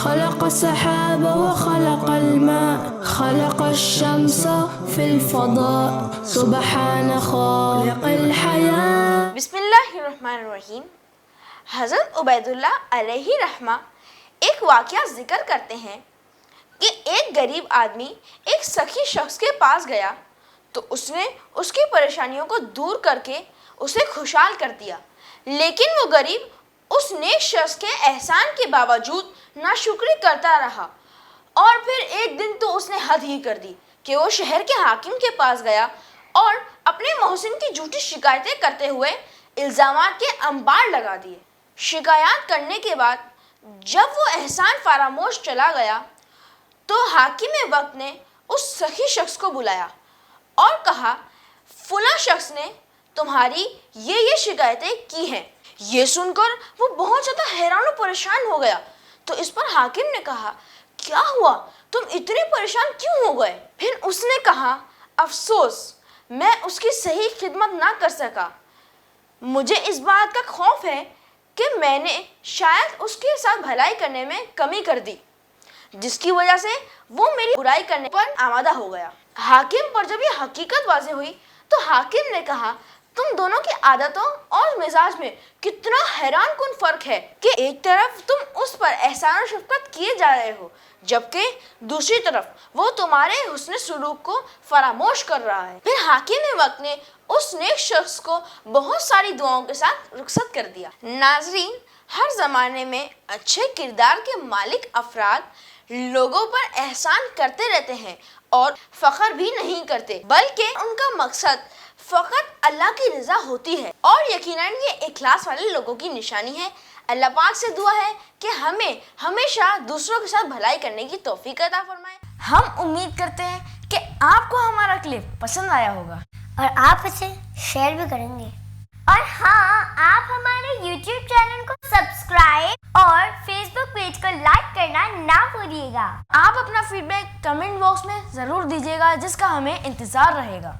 خلق السحاب وخلق الماء خلق الشمس في الفضاء سبحان خالق الحياة. بسم اللہ الرحمن الرحیم. حضرت عبید اللہ علیہ رحمہ ایک واقعہ ذکر کرتے ہیں کہ ایک غریب آدمی ایک سخی شخص کے پاس گیا تو اس نے اس کی پریشانیوں کو دور کر کے اسے خوشحال کر دیا، لیکن وہ غریب اس نیک شخص کے احسان کے باوجود ناشکری کرتا رہا، اور پھر ایک دن تو اس نے حد ہی کر دی کہ وہ شہر کے حاکم کے پاس گیا اور اپنے محسن کی جھوٹی شکایتیں کرتے ہوئے الزامات کے انبار لگا دیے. شکایات کرنے کے بعد جب وہ احسان فراموش چلا گیا تو حاکم وقت نے اس سخی شخص کو بلایا اور کہا فلاں شخص نے تمہاری یہ شکایتیں کی ہیں. یہ سن کر وہ بہت زیادہ حیران و پریشان ہو گیا تو اس پر حاکم نے کہا کیا ہوا، تم اتنے پریشان کیوں ہو گئے؟ پھر اس نے کہا افسوس، میں اس کی صحیح خدمت نہ کر سکا. مجھے اس بات کا خوف ہے کہ میں نے شاید اس کے ساتھ بھلائی کرنے میں کمی کر دی، جس کی وجہ سے وہ میری برائی کرنے پر آمادہ ہو گیا. حاکم پر جب یہ حقیقت واضح ہوئی تو حاکم نے کہا تم دونوں کی عادتوں اور مزاج میں کتنا حیران کن فرق ہے کہ ایک طرف تم اس پر احسان و شفقت کیے جا رہے ہو جبکہ دوسری طرف وہ تمہارے حسن سلوک کو فراموش کر رہا ہے. پھر حاکم وقت نے اس نیک شخص کو بہت ساری دعاؤں کے ساتھ رخصت کر دیا. ناظرین، ہر زمانے میں اچھے کردار کے مالک افراد لوگوں پر احسان کرتے رہتے ہیں اور فخر بھی نہیں کرتے، بلکہ ان کا مقصد فقط اللہ کی رضا ہوتی ہے، اور یقیناً یہ اخلاص والے لوگوں کی نشانی ہے. اللہ پاک سے دعا ہے کہ ہمیں ہمیشہ دوسروں کے ساتھ بھلائی کرنے کی توفیق عطا فرمائے. ہم امید کرتے ہیں کہ آپ کو ہمارا کلپ پسند آیا ہوگا اور آپ اسے شیئر بھی کریں گے. اور ہاں، آپ ہمارے YouTube چینل کو سبسکرائب اور Facebook پیج کو لائک کرنا نہ بھولیے گا. آپ اپنا فیڈ بیک کمنٹ باکس میں ضرور دیجیے گا، جس کا ہمیں انتظار رہے گا.